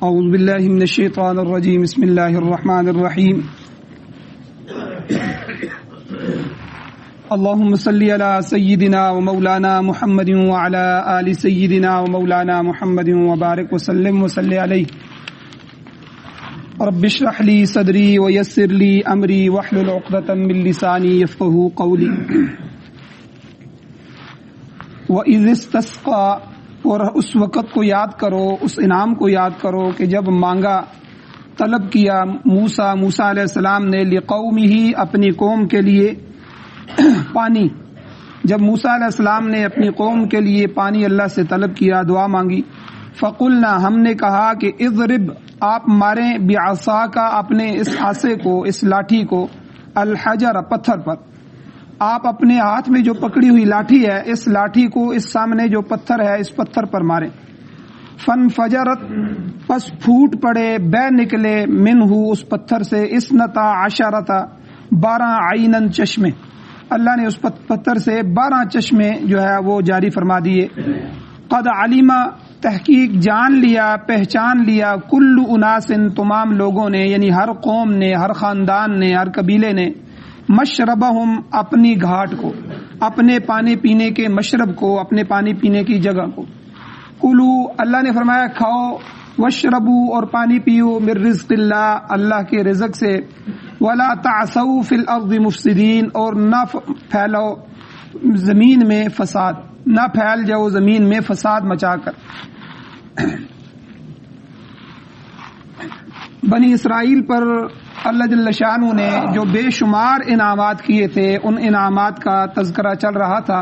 اعوذ باللہ من الشیطان الرجیم بسم اللہ الرحمن الرحیم اللہم صلی علی سیدنا و مولانا محمد وعلی آل سیدنا و مولانا محمد وبارک وسلم وصلی علیہ رب اشرح لی صدری ویسر لی امری واحلل عقدۃ من لسانی یفقہوا قولی وَإِذِ اسْتَسْقَى، اور اس وقت کو یاد کرو، اس انعام کو یاد کرو کہ جب مانگا، طلب کیا موسیٰ علیہ السلام نے لِقَوْمِهِ، اپنی قوم کے لیے پانی. جب موسیٰ علیہ السلام نے اپنی قوم کے لیے پانی اللہ سے طلب کیا، دعا مانگی، فَقُلْنَا، ہم نے کہا کہ اضرب، آپ ماریں بِعَصَاكَ، اپنے اس عصا کو، اس لاٹھی کو، الحجر، پتھر پر. آپ اپنے ہاتھ میں جو پکڑی ہوئی لاٹھی ہے، اس لاٹھی کو اس سامنے جو پتھر ہے اس پتھر پر مارے. فانفجرت، پس پھوٹ پڑے، بہ نکلے، منہ، اس پتھر سے، 12 عینن، چشمے. اللہ نے اس پتھر سے 12 چشمے جو ہے وہ جاری فرما دیے. قد علم، تحقیق جان لیا، پہچان لیا، کل اناس، تمام لوگوں نے، یعنی ہر قوم نے، ہر خاندان نے، ہر قبیلے نے، مشربہم، اپنی گھاٹ کو، اپنے پانی پینے کے مشرب کو، اپنے پانی پینے کی جگہ کو. کلو، اللہ نے فرمایا کھاؤ، واشربو، اور پانی پیو، من رزق اللہ، اللہ کے رزق سے. ولا تعثوا فی الارض مفسدین، اور نہ پھیلاؤ زمین میں فساد، نہ پھیل جاؤ زمین میں فساد مچا کر. بنی اسرائیل پر اللہ جل شانہ نے جو بے شمار انعامات کیے تھے، ان انعامات کا تذکرہ چل رہا تھا.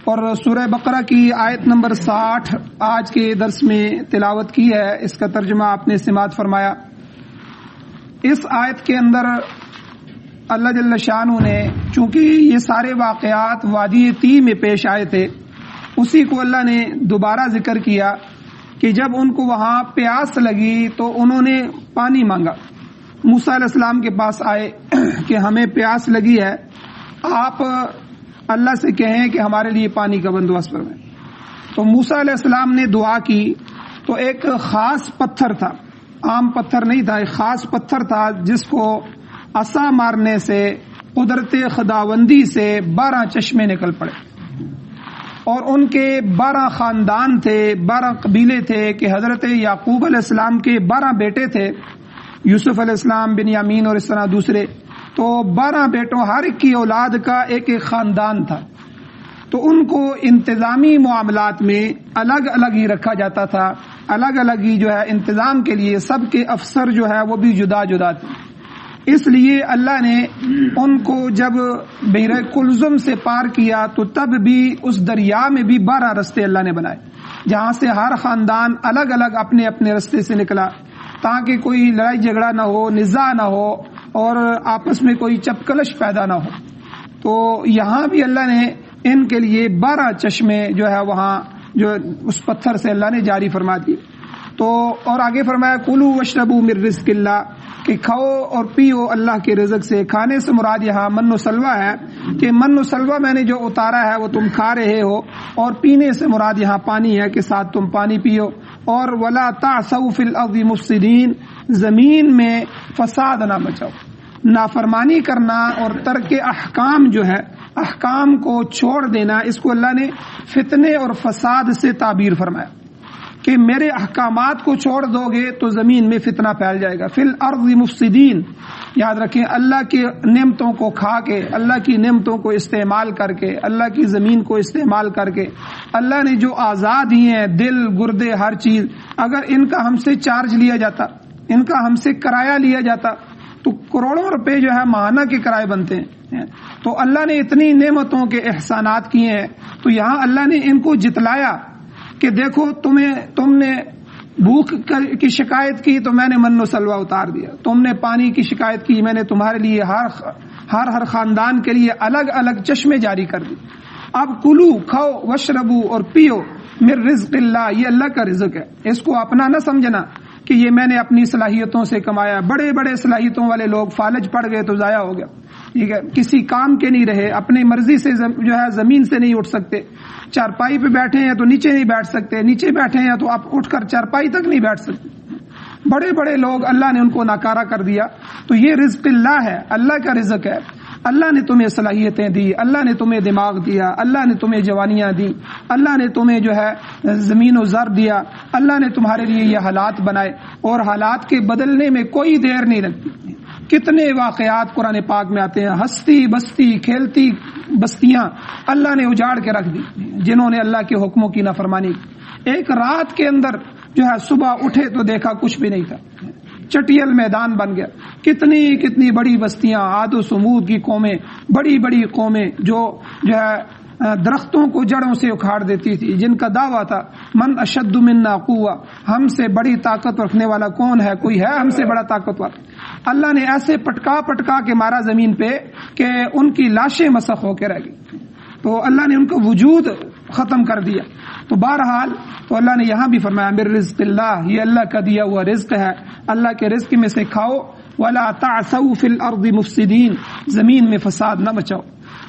اور سورہ بقرہ کی آیت نمبر 60 آج کے درس میں تلاوت کی ہے. اس کا ترجمہ آپ نے سماعت فرمایا. اس آیت کے اندر اللہ جل شانہ نے، چونکہ یہ سارے واقعات وادی تی میں پیش آئے تھے، اسی کو اللہ نے دوبارہ ذکر کیا کہ جب ان کو وہاں پیاس لگی تو انہوں نے پانی مانگا. موسیٰ علیہ السلام کے پاس آئے کہ ہمیں پیاس لگی ہے، آپ اللہ سے کہیں کہ ہمارے لیے پانی کا بندوبست فرمائیں. تو موسیٰ علیہ السلام نے دعا کی تو ایک خاص پتھر تھا، عام پتھر نہیں تھا، ایک خاص پتھر تھا جس کو عصا مارنے سے، قدرت خداوندی سے 12 چشمے نکل پڑے. اور ان کے 12 خاندان تھے، 12 قبیلے تھے کہ حضرت یعقوب علیہ السلام کے 12 بیٹے تھے، یوسف علیہ السلام، بنیامین اور اس طرح دوسرے. تو 12 بیٹوں، ہر ایک کی اولاد کا ایک ایک خاندان تھا. تو ان کو انتظامی معاملات میں الگ الگ ہی رکھا جاتا تھا، الگ الگ ہی جو ہے انتظام کے لیے سب کے افسر جو ہے وہ بھی جدا جدا تھے. اس لیے اللہ نے ان کو جب بحر کلزم سے پار کیا تو تب بھی اس دریا میں بھی 12 رستے اللہ نے بنائے، جہاں سے ہر خاندان الگ الگ اپنے اپنے رستے سے نکلا، تاکہ کوئی لڑائی جھگڑا نہ ہو، نزاع نہ ہو، اور آپس میں کوئی چپکلش پیدا نہ ہو. تو یہاں بھی اللہ نے ان کے لیے 12 چشمے جو ہے وہاں جو اس پتھر سے اللہ نے جاری فرما دی. تو اور آگے فرمایا کلو واشربوا من رزق اللہ، کہ کھاؤ اور پیو اللہ کے رزق سے. کھانے سے مراد یہاں من و سلوہ ہے کہ من و سلوہ میں نے جو اتارا ہے وہ تم کھا رہے ہو، اور پینے سے مراد یہاں پانی ہے کہ ساتھ تم پانی پیو. اور ولا تعثوا فی الارض مفسدین، زمین میں فساد نہ مچاؤ. نافرمانی کرنا اور ترک احکام جو ہے، احکام کو چھوڑ دینا، اس کو اللہ نے فتنے اور فساد سے تعبیر فرمایا کہ میرے احکامات کو چھوڑ دو گے تو زمین میں فتنہ پھیل جائے گا. فی الارض مفسدین، یاد رکھیں اللہ کی نعمتوں کو کھا کے، اللہ کی نعمتوں کو استعمال کر کے، اللہ کی زمین کو استعمال کر کے، اللہ نے جو آزاد ہی ہیں، دل، گردے، ہر چیز، اگر ان کا ہم سے چارج لیا جاتا، ان کا ہم سے کرایہ لیا جاتا تو کروڑوں روپے جو ہے ماہانہ کے کرائے بنتے ہیں. تو اللہ نے اتنی نعمتوں کے احسانات کیے ہیں، تو یہاں اللہ نے ان کو جتلایا کہ دیکھو تم نے بھوک کی شکایت کی تو میں نے من و سلوہ اتار دیا، تم نے پانی کی شکایت کی، میں نے تمہارے لیے ہر خاندان کے لیے الگ الگ چشمے جاری کر دی. اب کلو، کھاؤ، واشربو، اور پیو، من رزق اللہ، یہ اللہ کا رزق ہے. اس کو اپنا نہ سمجھنا کہ یہ میں نے اپنی صلاحیتوں سے کمایا. بڑے بڑے صلاحیتوں والے لوگ فالج پڑ گئے تو ضائع ہو گیا. ٹھیک ہے, کسی کام کے نہیں رہے, اپنی مرضی سے جو ہے زمین سے نہیں اٹھ سکتے, چارپائی پہ بیٹھے ہیں تو نیچے نہیں بیٹھ سکتے, نیچے بیٹھے ہیں تو آپ اٹھ کر چارپائی تک نہیں بیٹھ سکتے. بڑے بڑے لوگ اللہ نے ان کو ناکارہ کر دیا. تو یہ رزق اللہ ہے, اللہ کا رزق ہے. اللہ نے تمہیں صلاحیتیں دی, اللہ نے تمہیں دماغ دیا, اللہ نے تمہیں جوانیاں دی, اللہ نے تمہیں جو ہے زمین و زر دیا, اللہ نے تمہارے لیے یہ حالات بنائے, اور حالات کے بدلنے میں کوئی دیر نہیں لگتی. کتنے واقعات قرآن پاک میں آتے ہیں, ہستی بستی کھیلتی بستیاں اللہ نے اجاڑ کے رکھ دی جنہوں نے اللہ کے حکموں کی نافرمانی. ایک رات کے اندر جو ہے صبح اٹھے تو دیکھا کچھ بھی نہیں تھا, چٹیل میدان بن گیا. کتنی کتنی بڑی بستیاں, عاد و سمود کی قومیں, بڑی بڑی قومیں جو ہے درختوں کو جڑوں سے اکھاڑ دیتی تھی, جن کا دعویٰ تھا من اشد منا قوہ, ہم سے بڑی طاقت رکھنے والا کون ہے, کوئی ہے ہم سے بڑا طاقتور. اللہ نے ایسے پٹکا پٹکا کے مارا زمین پہ کہ ان کی لاشیں مسخ ہو کے رہ گئی. تو اللہ نے ان کا وجود ختم کر دیا. تو بہرحال تو اللہ نے یہاں بھی فرمایا من رزق اللہ, یہ اللہ کا دیا ہوا رزق ہے, اللہ کے رزق میں سے کھاؤ. ولا تعثوا فی الارض مفسدین, زمین میں فساد نہ مچاؤ.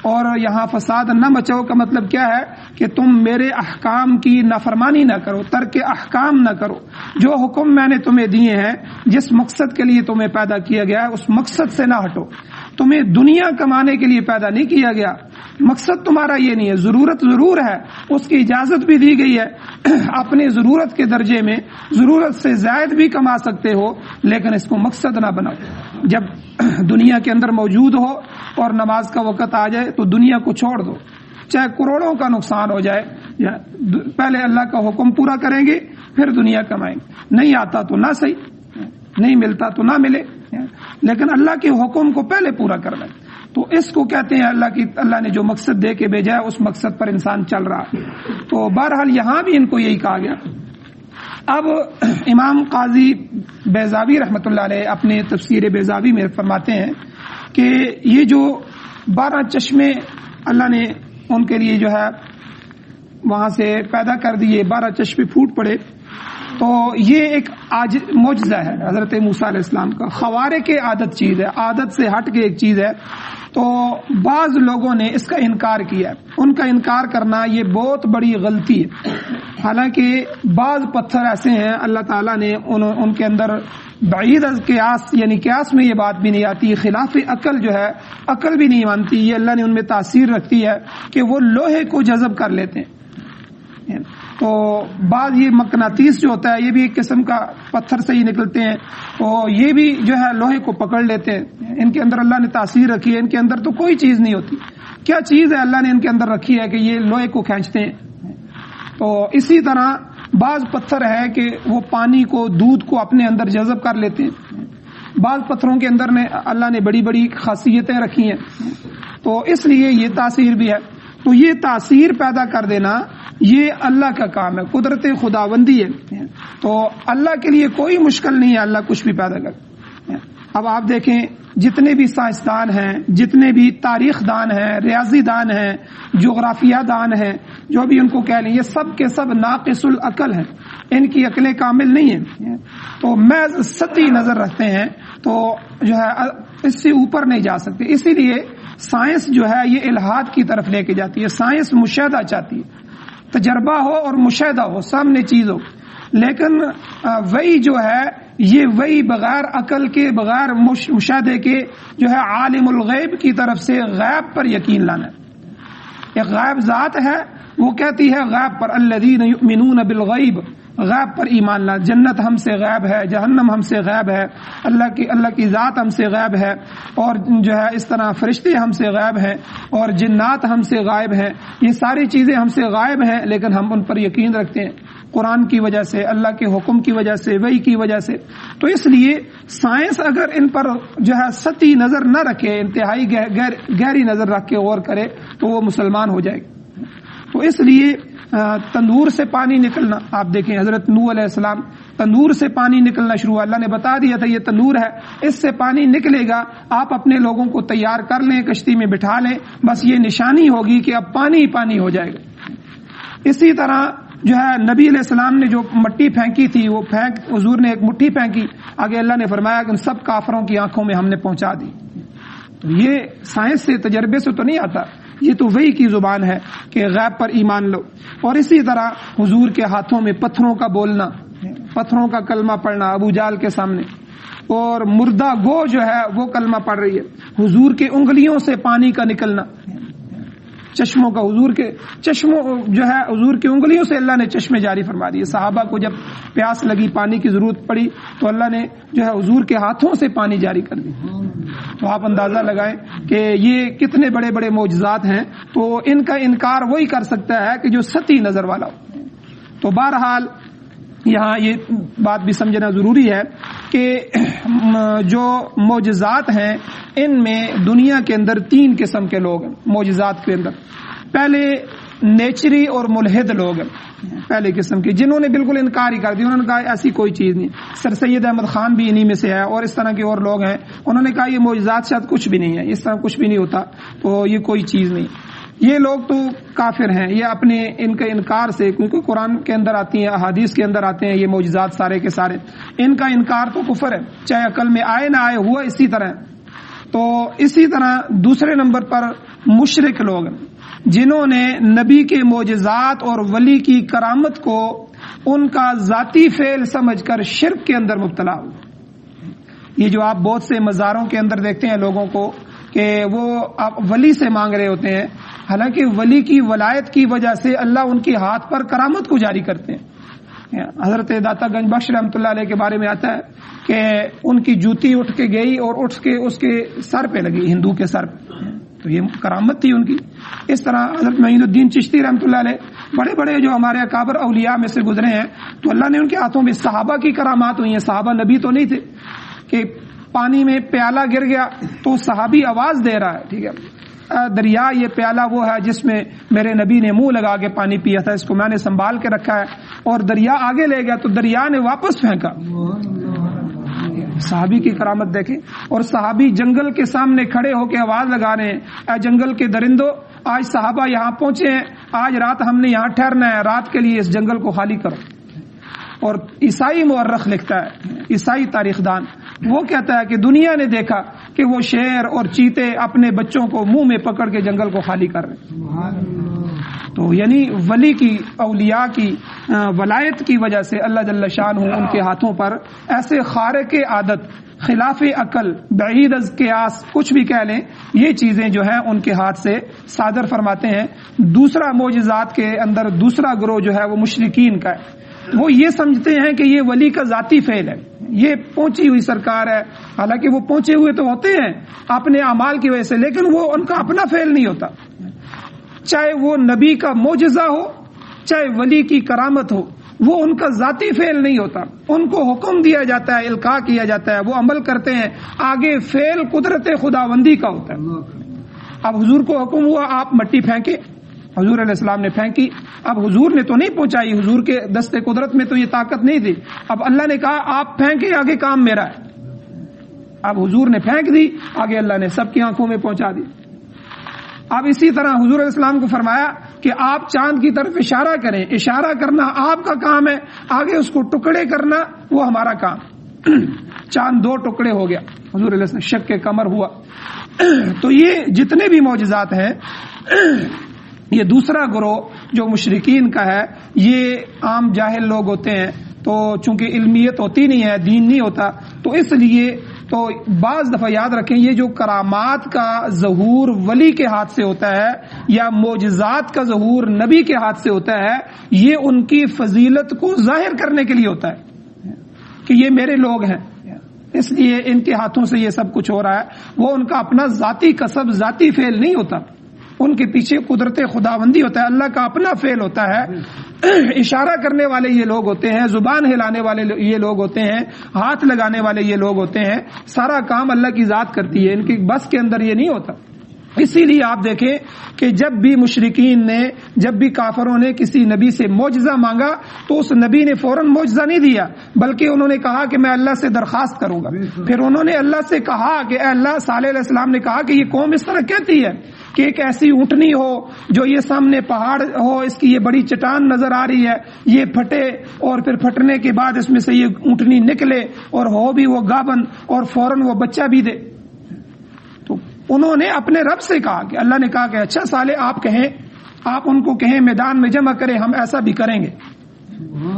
اور یہاں فساد نہ مچاؤ کا مطلب کیا ہے کہ تم میرے احکام کی نافرمانی نہ کرو, ترک احکام نہ کرو. جو حکم میں نے تمہیں دیے ہیں, جس مقصد کے لیے تمہیں پیدا کیا گیا ہے اس مقصد سے نہ ہٹو. تمہیں دنیا کمانے کے لیے پیدا نہیں کیا گیا, مقصد تمہارا یہ نہیں ہے. ضرورت ضرور ہے, اس کی اجازت بھی دی گئی ہے, اپنی ضرورت کے درجے میں ضرورت سے زائد بھی کما سکتے ہو, لیکن اس کو مقصد نہ بناؤ. جب دنیا کے اندر موجود ہو اور نماز کا وقت آ جائے تو دنیا کو چھوڑ دو, چاہے کروڑوں کا نقصان ہو جائے. پہلے اللہ کا حکم پورا کریں گے پھر دنیا کمائیں گے. نہیں آتا تو نہ صحیح, نہیں ملتا تو نہ ملے, لیکن اللہ کے حکم کو پہلے پورا کرنا. تو اس کو کہتے ہیں اللہ نے جو مقصد دے کے بھیجا ہے اس مقصد پر انسان چل رہا. تو بہرحال یہاں بھی ان کو یہی کہا گیا. اب امام قاضی بیضاوی رحمۃ اللہ علیہ اپنے تفسیر بیضاوی میں فرماتے ہیں کہ یہ جو 12 چشمے اللہ نے ان کے لیے جو ہے وہاں سے پیدا کر دیے, 12 چشمے پھوٹ پڑے, تو یہ ایک معجزہ ہے حضرت موسیٰ علیہ السلام کا. خوارق کے عادت چیز ہے, عادت سے ہٹ کے ایک چیز ہے. تو بعض لوگوں نے اس کا انکار کیا. ان کا انکار کرنا یہ بہت بڑی غلطی ہے. حالانکہ بعض پتھر ایسے ہیں اللہ تعالیٰ نے ان کے اندر بعید از قیاس, یعنی قیاس میں یہ بات بھی نہیں آتی, خلاف عقل جو ہے عقل بھی نہیں مانتی, یہ اللہ نے ان میں تاثیر رکھتی ہے کہ وہ لوہے کو جذب کر لیتے ہیں. تو بعض یہ مقناطیس جو ہوتا ہے یہ بھی ایک قسم کا پتھر سے ہی نکلتے ہیں, تو یہ بھی جو ہے لوہے کو پکڑ لیتے ہیں. ان کے اندر اللہ نے تاثیر رکھی ہے, ان کے اندر تو کوئی چیز نہیں ہوتی. کیا چیز ہے اللہ نے ان کے اندر رکھی ہے کہ یہ لوہے کو کھینچتے ہیں. تو اسی طرح بعض پتھر ہے کہ وہ پانی کو, دودھ کو اپنے اندر جذب کر لیتے ہیں. بعض پتھروں کے اندر اللہ نے بڑی بڑی خاصیتیں رکھی ہیں, تو اس لیے یہ تاثیر بھی ہے. تو یہ تاثیر پیدا کر دینا یہ اللہ کا کام ہے, قدرت خداوندی ہے. تو اللہ کے لیے کوئی مشکل نہیں ہے اللہ کچھ بھی پیدا کر. اب آپ دیکھیں جتنے بھی سائنسدان ہیں, جتنے بھی تاریخ دان ہیں, ریاضی دان ہیں, جغرافیہ دان ہیں, جو بھی ان کو کہہ لیں, یہ سب کے سب ناقص العقل ہیں, ان کی عقلیں کامل نہیں ہیں. تو محض سطحی نظر رکھتے ہیں, تو جو ہے اس سے اوپر نہیں جا سکتے. اسی لیے سائنس جو ہے یہ الہاد کی طرف لے کے جاتی ہے. سائنس مشاہدہ چاہتی ہے, تجربہ ہو اور مشاہدہ ہو, سامنے چیز ہو. لیکن وہی جو ہے یہ وہی بغیر عقل کے, بغیر مشاہدے کے جو ہے عالم الغیب کی طرف سے غیب پر یقین لانا. ایک غیب ذات ہے, وہ کہتی ہے غیب پر الذین یؤمنون بالغیب, غیب پر ایمان لا. جنت ہم سے غیب ہے, جہنم ہم سے غیب ہے, اللہ کی ذات ہم سے غیب ہے, اور جو ہے اس طرح فرشتے ہم سے غیب ہیں, اور جنات ہم سے غائب ہیں. یہ ساری چیزیں ہم سے غائب ہیں, لیکن ہم ان پر یقین رکھتے ہیں قرآن کی وجہ سے, اللہ کے حکم کی وجہ سے, وحی کی وجہ سے. تو اس لیے سائنس اگر ان پر جو ہے سطحی نظر نہ رکھے, انتہائی گہری نظر رکھ کے غور کرے, تو وہ مسلمان ہو جائے گا. تو اس لیے تندور سے پانی نکلنا, آپ دیکھیں حضرت نوح علیہ السلام, تندور سے پانی نکلنا شروع ہوا. اللہ نے بتا دیا تھا یہ تندور ہے, اس سے پانی نکلے گا, آپ اپنے لوگوں کو تیار کر لیں, کشتی میں بٹھا لیں, بس یہ نشانی ہوگی کہ اب پانی ہی پانی ہو جائے گا. اسی طرح جو ہے نبی علیہ السلام نے جو مٹی پھینکی تھی وہ حضور نے ایک مٹھی پھینکی، آگے اللہ نے فرمایا کہ ان سب کافروں کی آنکھوں میں ہم نے پہنچا دی. یہ سائنس سے تجربے سے تو نہیں آتا، یہ تو وحی کی زبان ہے کہ غیب پر ایمان لو. اور اسی طرح حضور کے ہاتھوں میں پتھروں کا بولنا، پتھروں کا کلمہ پڑھنا ابو جہل کے سامنے، اور مردہ گو جو ہے وہ کلمہ پڑھ رہی ہے. حضور کے انگلیوں سے پانی کا نکلنا، چشموں کا، حضور کے چشموں جو ہے حضور کی انگلیوں سے اللہ نے چشمے جاری فرما دیے. صحابہ کو جب پیاس لگی، پانی کی ضرورت پڑی تو اللہ نے جو ہے حضور کے ہاتھوں سے پانی جاری کر دی. تو آپ اندازہ لگائیں کہ یہ کتنے بڑے بڑے معجزات ہیں. تو ان کا انکار وہی کر سکتا ہے کہ جو سطحی نظر والا ہو. تو بہرحال یہاں یہ بات بھی سمجھنا ضروری ہے کہ جو معجزات ہیں ان میں دنیا کے اندر 3 قسم کے لوگ ہیں. معجزات کے اندر پہلے نیچری اور ملحد لوگ ہیں، پہلے قسم کے، جنہوں نے بالکل انکار ہی کر دیا. انہوں نے کہا ایسی کوئی چیز نہیں. سر سید احمد خان بھی انہی میں سے ہے، اور اس طرح کے اور لوگ ہیں. انہوں نے کہا یہ معجزات شاید کچھ بھی نہیں ہے، اس طرح کچھ بھی نہیں ہوتا، تو یہ کوئی چیز نہیں. یہ لوگ تو کافر ہیں، یہ اپنے ان کے انکار سے، کیونکہ قرآن کے اندر آتی ہیں، احادیث کے اندر آتے ہیں یہ معجزات سارے کے سارے. ان کا انکار تو کفر ہے، چاہے عقل میں آئے نہ آئے، ہوا اسی طرح. تو اسی طرح دوسرے نمبر پر مشرک لوگ ہیں، جنہوں نے نبی کے معجزات اور ولی کی کرامت کو ان کا ذاتی فعل سمجھ کر شرک کے اندر مبتلا ہو. یہ جو آپ بہت سے مزاروں کے اندر دیکھتے ہیں لوگوں کو کہ وہ آپ ولی سے مانگ رہے ہوتے ہیں، حالانکہ ولی کی ولایت کی وجہ سے اللہ ان کے ہاتھ پر کرامت کو جاری کرتے ہیں. حضرت داتا گنج بخش رحمۃ اللہ علیہ کے بارے میں آتا ہے کہ ان کی جوتی اٹھ کے گئی اور اٹھ کے اس کے سر پہ لگی، ہندو کے سر پہ، تو یہ کرامت تھی ان کی. اس طرح حضرت معین الدین چشتی رحمۃ اللہ علیہ، بڑے بڑے جو ہمارے اکابر اولیاء میں سے گزرے ہیں، تو اللہ نے ان کے ہاتھوں میں صحابہ کی کرامات ہوئی ہیں. صحابہ نبی تو نہیں تھے کہ پانی میں پیالہ گر گیا تو صحابی آواز دے رہا ہے، ٹھیک ہے، دریا یہ پیالہ وہ ہے جس میں میرے نبی نے منہ لگا کے پانی پیا تھا، اس کو میں نے سنبھال کے رکھا ہے، اور دریا آگے لے گیا تو دریا نے واپس پھینکا. صحابی کی کرامت دیکھیں. اور صحابی جنگل کے سامنے کھڑے ہو کے آواز لگا رہے ہیں، اے جنگل کے درندوں، آج صحابہ یہاں پہنچے ہیں، آج رات ہم نے یہاں ٹھہرنا ہے، رات کے لیے اس جنگل کو خالی کرو. اور عیسائی مورخ لکھتا ہے، عیسائی تاریخ دان، وہ کہتا ہے کہ دنیا نے دیکھا کہ وہ شیر اور چیتے اپنے بچوں کو منہ میں پکڑ کے جنگل کو خالی کر رہے. تو یعنی ولی کی، اولیاء کی ولایت کی وجہ سے اللہ جل شانہ ان کے ہاتھوں پر ایسے خارق عادت، خلاف عقل، بعید از قیاس، کچھ بھی کہہ لیں، یہ چیزیں جو ہیں ان کے ہاتھ سے صادر فرماتے ہیں. دوسرا معجزات کے اندر دوسرا گروہ جو ہے وہ مشرکین کا ہے. وہ یہ سمجھتے ہیں کہ یہ ولی کا ذاتی فعل ہے، یہ پہنچی ہوئی سرکار ہے، حالانکہ وہ پہنچے ہوئے تو ہوتے ہیں اپنے اعمال کی وجہ سے، لیکن وہ ان کا اپنا فعل نہیں ہوتا. چاہے وہ نبی کا معجزہ ہو، چاہے ولی کی کرامت ہو، وہ ان کا ذاتی فعل نہیں ہوتا. ان کو حکم دیا جاتا ہے، القاء کیا جاتا ہے، وہ عمل کرتے ہیں، آگے فعل قدرت خداوندی کا ہوتا ہے. اب حضور کو حکم ہوا آپ مٹی پھینکے، حضور علیہ السلام نے پھینکی. اب حضور نے تو نہیں پہنچائی، حضور کے دست قدرت میں تو یہ طاقت نہیں تھی. اب اللہ نے کہا آپ پھینکے، آگے کام میرا ہے. اب حضور نے پھینک دی، آگے اللہ نے سب کی آنکھوں میں پہنچا دی. اب اسی طرح حضور علیہ السلام کو فرمایا کہ آپ چاند کی طرف اشارہ کریں، اشارہ کرنا آپ کا کام ہے، آگے اس کو ٹکڑے کرنا وہ ہمارا کام. چاند 2 ٹکڑے ہو گیا، حضور علیہ السلام شق قمر ہوا. تو یہ جتنے بھی معجزات ہیں، یہ دوسرا گروہ جو مشرکین کا ہے، یہ عام جاہل لوگ ہوتے ہیں، تو چونکہ علمیت ہوتی نہیں ہے، دین نہیں ہوتا، تو اس لیے تو بعض دفعہ یاد رکھیں یہ جو کرامات کا ظہور ولی کے ہاتھ سے ہوتا ہے یا معجزات کا ظہور نبی کے ہاتھ سے ہوتا ہے، یہ ان کی فضیلت کو ظاہر کرنے کے لیے ہوتا ہے کہ یہ میرے لوگ ہیں، اس لیے ان کے ہاتھوں سے یہ سب کچھ ہو رہا ہے. وہ ان کا اپنا ذاتی کسب، ذاتی فعل نہیں ہوتا، ان کے پیچھے قدرت خداوندی ہوتا ہے، اللہ کا اپنا فعل ہوتا ہے. اشارہ کرنے والے یہ لوگ ہوتے ہیں، زبان ہلانے والے یہ لوگ ہوتے ہیں، ہاتھ لگانے والے یہ لوگ ہوتے ہیں، سارا کام اللہ کی ذات کرتی ہے، ان کی بس کے اندر یہ نہیں ہوتا. اسی لیے آپ دیکھیں کہ جب بھی مشرکین نے، جب بھی کافروں نے کسی نبی سے معجزہ مانگا تو اس نبی نے فوراً معجزہ نہیں دیا، بلکہ انہوں نے کہا کہ میں اللہ سے درخواست کروں گا. پھر انہوں نے اللہ سے کہا کہ اے اللہ، صالح علیہ السلام نے کہا کہ یہ قوم اس طرح کہتی ہے، کہ ایک ایسی اونٹنی ہو جو یہ سامنے پہاڑ ہو، اس کی یہ بڑی چٹان نظر آ رہی ہے، یہ پھٹے اور پھر پھٹنے کے بعد اس میں سے یہ اونٹنی نکلے اور ہو بھی وہ گابن اور فوراً وہ بچہ بھی دے۔ تو انہوں نے اپنے رب سے کہا کہ اللہ نے کہا کہ اچھا صالح آپ کہیں، آپ ان کو کہیں میدان میں جمع کریں، ہم ایسا بھی کریں گے۔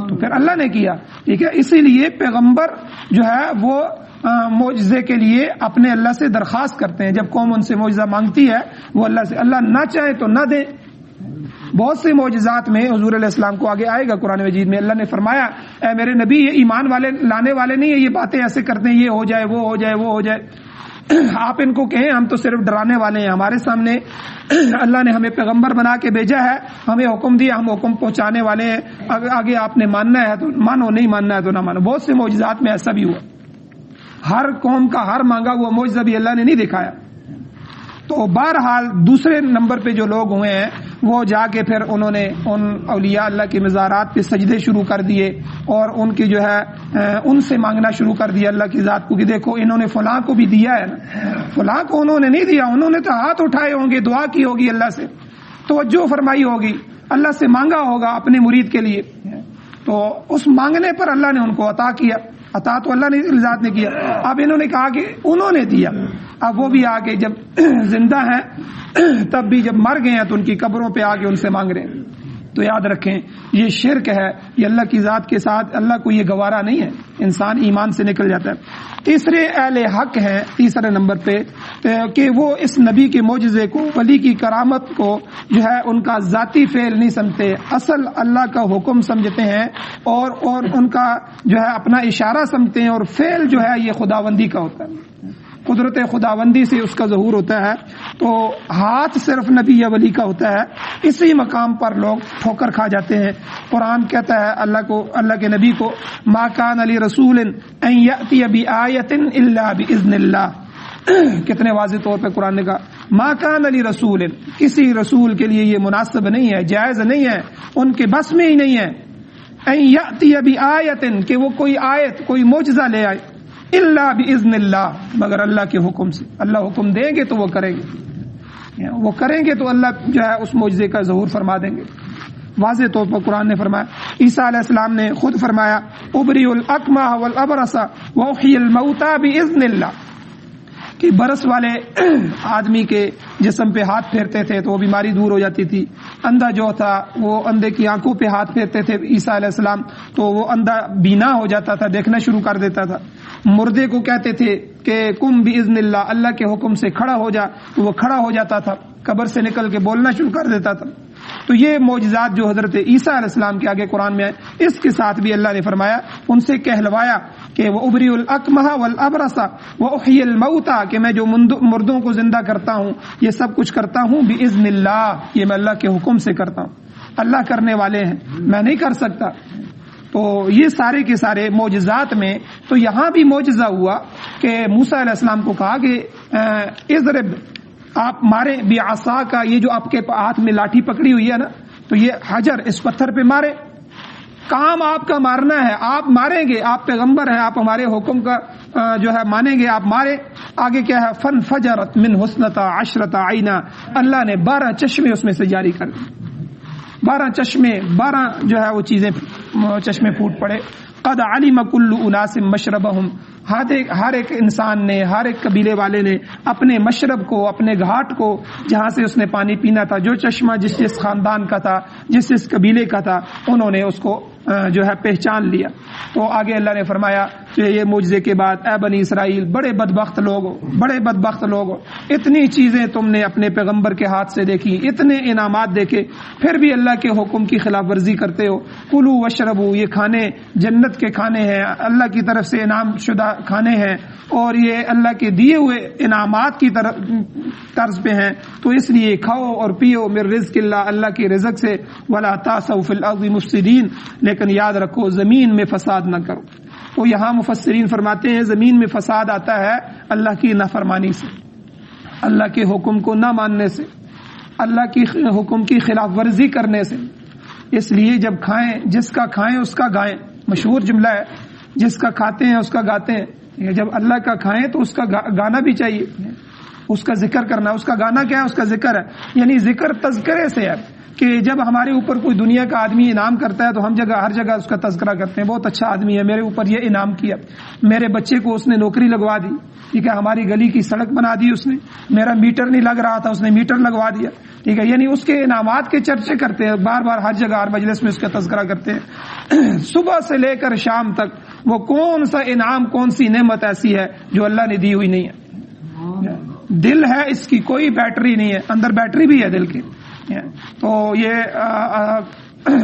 تو پھر اللہ نے کیا، ٹھیک ہے۔ اسی لیے پیغمبر جو ہے وہ معجزے کے لیے اپنے اللہ سے درخواست کرتے ہیں۔ جب قوم ان سے معجزہ مانگتی ہے وہ اللہ سے، اللہ نہ چاہے تو نہ دے۔ بہت سے معجزات میں حضور علیہ السلام کو آگے آئے گا قرآن مجید میں، اللہ نے فرمایا اے میرے نبی یہ ایمان والے لانے والے نہیں ہیں، یہ باتیں ایسے کرتے ہیں یہ ہو جائے وہ ہو جائے وہ ہو جائے، آپ ان کو کہیں ہم تو صرف ڈرانے والے ہیں، ہمارے سامنے اللہ نے ہمیں پیغمبر بنا کے بھیجا ہے، ہمیں حکم دیا، ہم حکم پہنچانے والے ہیں، آگے آپ نے ماننا ہے تو مانو، نہیں ماننا ہے تو نہ مانو۔ بہت سے معجزات میں ایسا بھی ہوا، ہر قوم کا ہر مانگا ہوا معجزہ بھی اللہ نے نہیں دکھایا۔ تو بہرحال دوسرے نمبر پہ جو لوگ ہوئے ہیں وہ جا کے پھر انہوں نے ان اولیاء اللہ کے مزارات پہ سجدے شروع کر دیے اور ان کی جو ہے ان سے مانگنا شروع کر دیا اللہ کی ذات کو کہ دیکھو انہوں نے فلاں کو بھی دیا ہے نا، فلاں کو انہوں نے نہیں دیا، انہوں نے تو ہاتھ اٹھائے ہوں گے، دعا کی ہوگی اللہ سے، توجہ فرمائی ہوگی، اللہ سے مانگا ہوگا اپنے مرید کے لیے، تو اس مانگنے پر اللہ نے ان کو عطا کیا۔ عطا تو اللہ نے ذات نے کیا، اب انہوں نے کہا کہ انہوں نے دیا، اب وہ بھی آگے جب زندہ ہیں تب بھی جب مر گئے ہیں تو ان کی قبروں پہ آگے ان سے مانگ رہے ہیں۔ تو یاد رکھیں یہ شرک ہے، یہ اللہ کی ذات کے ساتھ اللہ کو یہ گوارا نہیں ہے، انسان ایمان سے نکل جاتا ہے۔ تیسرے اہل حق ہیں تیسرے نمبر پہ کہ وہ اس نبی کے معجزے کو، ولی کی کرامت کو جو ہے ان کا ذاتی فعل نہیں سمجھتے، اصل اللہ کا حکم سمجھتے ہیں اور ان کا جو ہے اپنا اشارہ سمجھتے ہیں، اور فعل جو ہے یہ خداوندی کا ہوتا ہے، قدرت خداوندی سے اس کا ظہور ہوتا ہے۔ تو ہاتھ صرف نبی یا ولی کا ہوتا ہے، اسی مقام پر لوگ ٹھوکر کھا جاتے ہیں۔ قرآن کہتا ہے اللہ کے نبی کو ما کان علی رسول ان یأتی بآیۃ الا باذن اللہ، کتنے واضح طور پہ قرآن نے کہا ما کان علی رسول، کسی رسول کے لیے یہ مناسب نہیں ہے، جائز نہیں ہے، ان کے بس میں ہی نہیں ہے ان یأتی بآیۃ کہ وہ کوئی آیت کوئی معجزہ لے آئے، الا باذن اللہ مگر اللہ کے حکم سے، اللہ حکم دیں گے تو وہ کریں گے، وہ کریں گے تو اللہ جو ہے اس معجزے کا ظہور فرما دیں گے۔ واضح طور پر قرآن نے فرمایا، عیسیٰ علیہ السلام نے خود فرمایا ابری الاکمہ والابرص واحیی الموتى باذن اللہ، کہ برس والے آدمی کے جسم پہ ہاتھ پھیرتے تھے تو وہ بیماری دور ہو جاتی تھی، اندھا جو تھا وہ اندھے کی آنکھوں پہ ہاتھ پھیرتے تھے عیسیٰ علیہ السلام تو وہ اندھا بینا ہو جاتا تھا، دیکھنا شروع کر دیتا تھا، مردے کو کہتے تھے کہ کم باذن اللہ، اللہ کے حکم سے کھڑا ہو جا، تو وہ کھڑا ہو جاتا تھا، قبر سے نکل کے بولنا شروع کر دیتا تھا۔ تو یہ معجزات جو حضرت عیسیٰ علیہ السلام کے آگے قرآن میں آئے، اس کے ساتھ بھی اللہ نے فرمایا، ان سے کہلوایا کہ وہ ابری الاکمہ والابرص واحیی الموتى، کہ میں جو مردوں کو زندہ کرتا ہوں یہ سب کچھ کرتا ہوں باذن اللہ، یہ میں اللہ کے حکم سے کرتا ہوں، اللہ کرنے والے ہیں، میں نہیں کر سکتا۔ تو یہ سارے کے سارے معجزات میں تو یہاں بھی معجزہ ہوا کہ موسیٰ علیہ السلام کو کہا کہ اضرب، آپ مارے بعصا کا، یہ جو آپ کے ہاتھ میں لاٹھی پکڑی ہوئی ہے نا، تو یہ حجر اس پتھر پہ مارے، کام آپ کا مارنا ہے، آپ ماریں گے، آپ پیغمبر ہیں، آپ ہمارے حکم کا جو ہے مانیں گے، آپ مارے۔ آگے کیا ہے فانفجرت من حسنتا عشرۃ عینا، اللہ نے 12 چشمے اس میں سے جاری کر دیے، 12 چشمے، 12 جو ہے وہ چیزیں چشمے پھوٹ پڑے۔ قد علم کل اناس مشربہم، ہر ایک انسان نے، ہر ایک قبیلے والے نے اپنے مشرب کو، اپنے گھاٹ کو، جہاں سے اس نے پانی پینا تھا، جو چشمہ جس خاندان کا تھا، جس قبیلے کا تھا، انہوں نے اس کو جو ہے پہچان لیا۔ تو آگے اللہ نے فرمایا کہ یہ معجزے کے بعد اے بنی اسرائیل بڑے بدبخت لوگ، اتنی چیزیں تم نے اپنے پیغمبر کے ہاتھ سے دیکھی، اتنے انعامات دیکھے، پھر بھی اللہ کے حکم کی خلاف ورزی کرتے ہو۔ کلوا واشربوا، یہ کھانے جنت کے کھانے ہیں، اللہ کی طرف سے انعام شدہ کھانے ہیں، اور یہ اللہ کے دیے ہوئے انعامات کی طرز پہ ہیں، تو اس لیے کھاؤ اور پیو من رزق اللہ، اللہ کے رزق سے، ولا تعثوا فی الارض مفسدین، لیکن یاد رکھو زمین میں فساد نہ کرو۔ تو یہاں مفسرین فرماتے ہیں زمین میں فساد آتا ہے اللہ کی نافرمانی سے، اللہ کے حکم کو نہ ماننے سے، اللہ کی حکم کی خلاف ورزی کرنے سے۔ اس لیے جب کھائیں، جس کا کھائیں اس کا گائیں، مشہور جملہ ہے، جس کا کھاتے ہیں اس کا گاتے ہیں۔ جب اللہ کا کھائیں تو اس کا گانا بھی چاہیے، اس کا ذکر کرنا. اس کا گانا کیا ہے؟ اس کا ذکر ہے. یعنی ذکر تذکرے سے ہے کہ جب ہمارے اوپر کوئی دنیا کا آدمی انعام کرتا ہے تو ہم ہر جگہ اس کا تذکرہ کرتے ہیں. بہت اچھا آدمی ہے, میرے اوپر یہ انعام کیا, میرے بچے کو اس نے نوکری لگوا دی, ٹھیک ہے, ہماری گلی کی سڑک بنا دی اس نے, میرا میٹر نہیں لگ رہا تھا اس نے میٹر لگوا دیا, ٹھیک ہے. یعنی اس کے انعامات کے چرچے کرتے ہیں, بار بار ہر جگہ ہر مجلس میں اس کا تذکرہ کرتے ہیں. صبح سے لے کر شام تک وہ کون سا انعام, کون سی نعمت ایسی ہے جو اللہ نے دی ہوئی نہیں ہے. دل ہے, اس کی کوئی بیٹری نہیں ہے, اندر بیٹری بھی ہے دل کی. تو یہ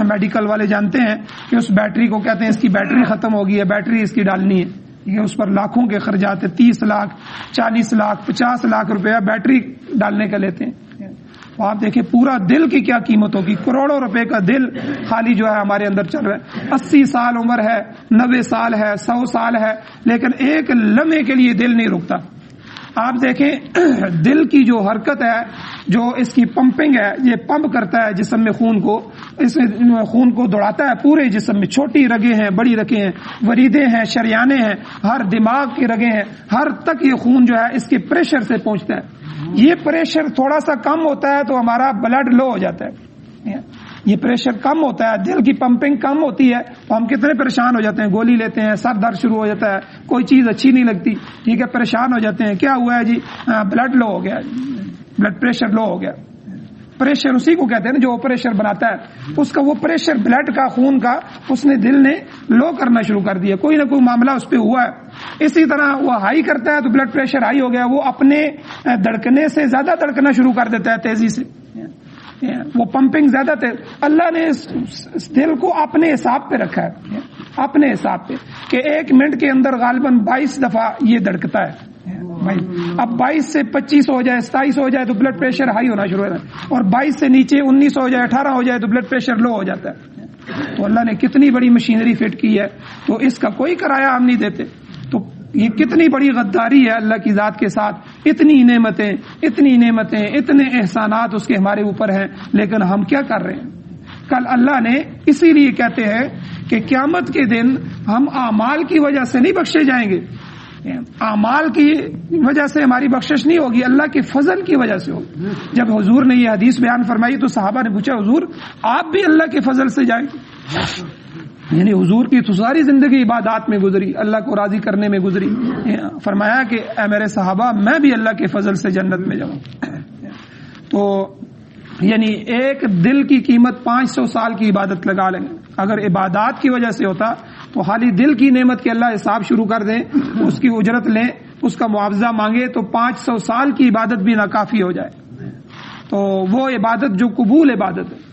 میڈیکل والے جانتے ہیں کہ اس بیٹری کو کہتے ہیں اس کی بیٹری ختم ہو گئی ہے, بیٹری اس کی ڈالنی ہے. یہ اس پر لاکھوں کے خرچات ہیں, 30 لاکھ 40 لاکھ 50 لاکھ روپیہ بیٹری ڈالنے کا لیتے ہیں. تو آپ دیکھیں پورا دل کی کیا قیمت ہوگی, کروڑوں روپے کا دل خالی جو ہے ہمارے اندر چل رہا ہے. 80 سال عمر ہے, 90 سال ہے, 100 سال ہے, لیکن ایک لمحے کے لیے دل نہیں رکتا. آپ دیکھیں دل کی جو حرکت ہے, جو اس کی پمپنگ ہے, یہ پمپ کرتا ہے جسم میں خون کو, اس میں خون کو دوڑاتا ہے پورے جسم میں. چھوٹی رگیں ہیں, بڑی رگیں ہیں, وریدیں ہیں, شریانے ہیں, ہر دماغ کی رگیں ہیں, ہر تک یہ خون جو ہے اس کے پریشر سے پہنچتا ہے. یہ پریشر تھوڑا سا کم ہوتا ہے تو ہمارا بلڈ لو ہو جاتا ہے. یہ پریشر کم ہوتا ہے, دل کی پمپنگ کم ہوتی ہے تو ہم کتنے پریشان ہو جاتے ہیں, گولی لیتے ہیں, سر درد شروع ہو جاتا ہے, کوئی چیز اچھی نہیں لگتی, ٹھیک ہے, پریشان ہو جاتے ہیں. کیا ہوا ہے جی؟ بلڈ لو ہو گیا, بلڈ پریشر لو ہو گیا. پریشر اسی کو کہتے ہیں نا جو پریشر بناتا ہے, اس کا وہ پریشر بلڈ کا, خون کا, اس نے دل نے لو کرنا شروع کر دیا. کوئی نہ کوئی معاملہ اس پہ ہوا ہے. اسی طرح وہ ہائی کرتا ہے تو بلڈ پریشر ہائی ہو گیا, وہ اپنے دھڑکنے سے زیادہ دھڑکنا شروع کر دیتا ہے تیزی سے, وہ پمپنگ زیادہ تیز. اللہ نے اس دل کو اپنے حساب پہ رکھا ہے, اپنے حساب پہ, کہ 1 منٹ کے اندر غالباً 22 دفعہ یہ دھڑکتا ہے. اب 22 سے 25 ہو جائے, 27 ہو جائے تو بلڈ پریشر ہائی ہونا شروع ہو جاتا ہے, اور 22 سے نیچے 19 ہو جائے, 18 ہو جائے تو بلڈ پریشر لو ہو جاتا ہے. تو اللہ نے کتنی بڑی مشینری فٹ کی ہے, تو اس کا کوئی کرایہ ہم نہیں دیتے. تو یہ کتنی بڑی غداری ہے اللہ کی ذات کے ساتھ. اتنی نعمتیں, اتنی نعمتیں, اتنے احسانات اس کے ہمارے اوپر ہیں, لیکن ہم کیا کر رہے ہیں؟ کل اللہ نے اسی لیے کہتے ہیں کہ قیامت کے دن ہم اعمال کی وجہ سے نہیں بخشے جائیں گے, اعمال کی وجہ سے ہماری بخشش نہیں ہوگی, اللہ کے فضل کی وجہ سے ہوگی. جب حضور نے یہ حدیث بیان فرمائی تو صحابہ نے پوچھا, حضور آپ بھی اللہ کے فضل سے جائیں گے؟ یعنی حضور کی تو ساری زندگی عبادات میں گزری, اللہ کو راضی کرنے میں گزری. فرمایا کہ اے میرے صحابہ, میں بھی اللہ کے فضل سے جنت میں جاؤں. تو یعنی ایک دل کی قیمت 500 سال کی عبادت لگا لیں. اگر عبادات کی وجہ سے ہوتا تو خالی دل کی نعمت کے اللہ حساب شروع کر دیں, اس کی اجرت لیں, اس کا معاوضہ مانگے تو 500 سال کی عبادت بھی ناکافی ہو جائے. تو وہ عبادت جو قبول عبادت ہے.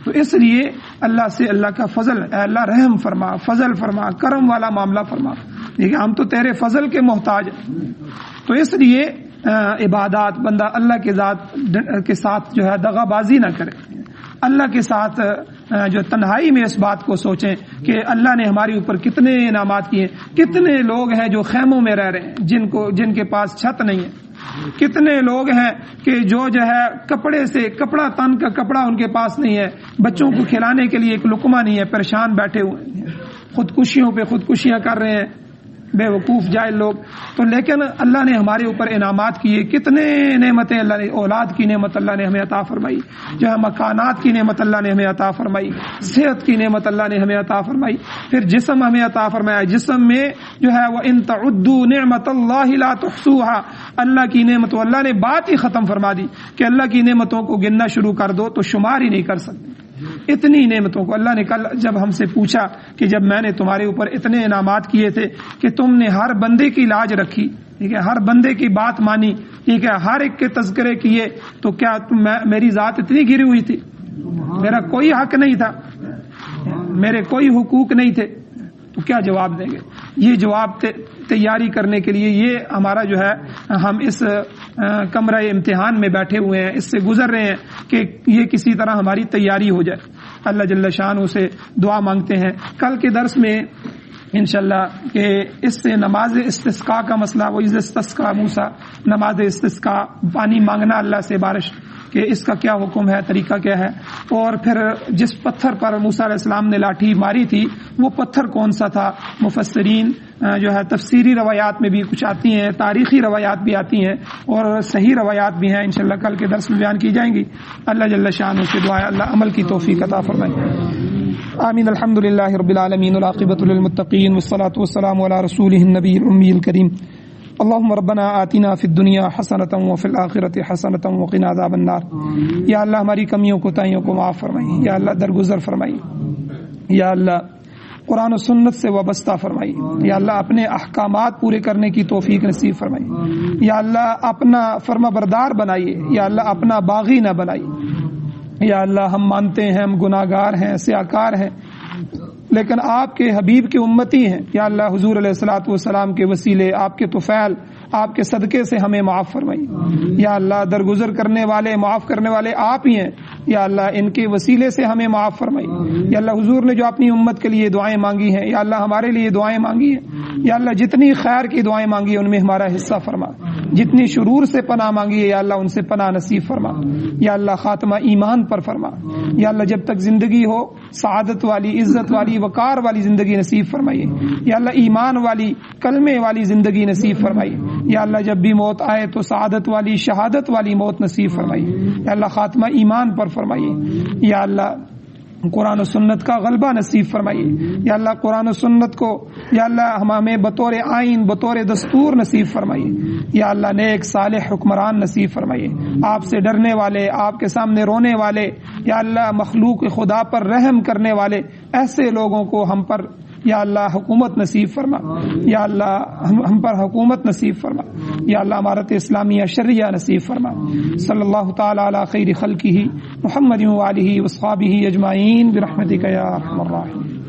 تو اس لیے اللہ سے اللہ کا فضل, اے اللہ رحم فرما, فضل فرما, کرم والا معاملہ فرما, دیکھیں ہم تو تیرے فضل کے محتاج ہیں. تو اس لیے عبادات, بندہ اللہ کے ذات کے ساتھ جو ہے دغا بازی نہ کرے. اللہ کے ساتھ جو تنہائی میں اس بات کو سوچیں کہ اللہ نے ہمارے اوپر کتنے انعامات کیے. کتنے لوگ ہیں جو خیموں میں رہ رہے ہیں, جن کے پاس چھت نہیں ہے. کتنے لوگ ہیں کہ جو ہے کپڑے سے, کپڑا تن کا کپڑا ان کے پاس نہیں ہے, بچوں کو کھلانے کے لیے ایک لقمہ نہیں ہے, پریشان بیٹھے ہوئے ہیں, خودکشیوں پہ خودکشیاں کر رہے ہیں بے وقوف جاہل لوگ. تو لیکن اللہ نے ہمارے اوپر انعامات کیے, کتنے نعمتیں اللہ نے, اولاد کی نعمت اللہ نے ہمیں عطا فرمائی, جو ہے مکانات کی نعمت اللہ نے ہمیں عطا فرمائی, صحت کی نعمت اللہ نے ہمیں عطا فرمائی, پھر جسم ہمیں عطا فرمایا. جسم میں جو ہے وہ ان تعدوا نعمت اللہ لا تحصوها, اللہ کی نعمت, اللہ نے بات ہی ختم فرما دی کہ اللہ کی نعمتوں کو گننا شروع کر دو تو شمار ہی نہیں کر سکتے. اتنی نعمتوں کو اللہ نے کل جب ہم سے پوچھا کہ جب میں نے تمہارے اوپر اتنے انعامات کیے تھے کہ تم نے ہر بندے کی لاج رکھی, ٹھیک ہے, ہر بندے کی بات مانی, ٹھیک ہے, ہر ایک کے تذکرے کیے, تو کیا میری ذات اتنی گری ہوئی تھی؟ میرا کوئی حق نہیں تھا, میرے کوئی حقوق نہیں تھے, تو کیا جواب دیں گے؟ یہ جواب تیاری کرنے کے لیے یہ ہمارا جو ہے, ہم اس کمرہ امتحان میں بیٹھے ہوئے ہیں, اس سے گزر رہے ہیں کہ یہ کسی طرح ہماری تیاری ہو جائے. اللہ جل شانہ سے دعا مانگتے ہیں. کل کے درس میں انشاءاللہ کہ اس سے نماز استسقاء کا مسئلہ, وہ استسقاء موسیٰ, نماز استسقاء, پانی مانگنا اللہ سے, بارش, کہ اس کا کیا حکم ہے، طریقہ کیا ہے، اور پھر جس پتھر پر موسیٰ علیہ السلام نے لاٹھی ماری تھی وہ پتھر کون سا تھا۔ مفسرین جو ہے تفسیری روایات میں بھی کچھ آتی ہیں، تاریخی روایات بھی آتی ہیں، اور صحیح روایات بھی ہیں، انشاءاللہ کل کے درس میں بیان کی جائیں گی۔ اللہ جل شانہ سے دعا ہے اللہ عمل کی توفیق عطا فرمائے۔ آمین۔ الحمدللہ رب العالمین والعاقبۃ للمتقین والصلاۃ والسلام علی رسولہ النبی الامی الکریم۔ اللهم ربنا آتنا فی الدنیا حسنۃ وفی الآخرۃ حسنۃ وقنا عذاب النار۔ یا اللہ ہماری کمیوں کوتاہیوں کو معاف فرمائی، یا اللہ درگزر فرمائی، یا اللہ قرآن و سنت سے وابستہ فرمائی، یا اللہ اپنے احکامات پورے کرنے کی توفیق نصیب فرمائی، یا اللہ اپنا فرما بردار بنائیے، یا اللہ اپنا باغی نہ بنائیے۔ یا اللہ ہم مانتے ہیں ہم گناہ گار ہیں، سیاکار ہیں، لیکن آپ کے حبیب کے امتی ہیں۔ یا اللہ حضور علیہ الصلوۃ والسلام کے وسیلے، آپ کے طفیل، آپ کے صدقے سے ہمیں معاف فرمائی۔ یا اللہ درگزر کرنے والے، معاف کرنے والے آپ ہی ہیں، یا اللہ ان کے وسیلے سے ہمیں معاف فرمائی۔ یا اللہ حضور نے جو اپنی امت کے لیے دعائیں مانگی ہیں، یا اللہ ہمارے لیے دعائیں مانگی ہیں، یا اللہ جتنی خیر کی دعائیں مانگی ہیں ان میں ہمارا حصہ فرما، جتنی شرور سے پناہ مانگی ہے یا اللہ ان سے پناہ نصیب فرما۔ یا اللہ خاتمہ ایمان پر فرما، یا اللہ جب تک زندگی ہو سعادت والی، عزت والی، وقار والی زندگی نصیب فرمائیے۔ یا اللہ ایمان والی، کلمے والی زندگی نصیب فرمائیے۔ یا اللہ جب بھی موت آئے تو سعادت والی، شہادت والی موت نصیب فرمائیے۔ یا اللہ خاتمہ ایمان پر فرمائیے۔ یا اللہ قرآن و سنت کا غلبہ نصیب فرمائیے۔ یا اللہ قرآن و سنت کو یا اللہ ہمیں بطور آئین، بطور دستور نصیب فرمائیے۔ یا اللہ نیک صالح حکمران نصیب فرمائیے، آپ سے ڈرنے والے، آپ کے سامنے رونے والے، یا اللہ مخلوق خدا پر رحم کرنے والے ایسے لوگوں کو ہم پر یا اللہ حکومت نصیب فرما۔ یا اللہ ہم پر حکومت نصیب فرما۔ یا اللہ امارت اسلامیہ شریعہ نصیب فرما۔ صلی اللہ تعالی علی خیر خلقہ محمد و آلہ و اصحابہ اجمعین برحمتک یا ارحم الراحمین۔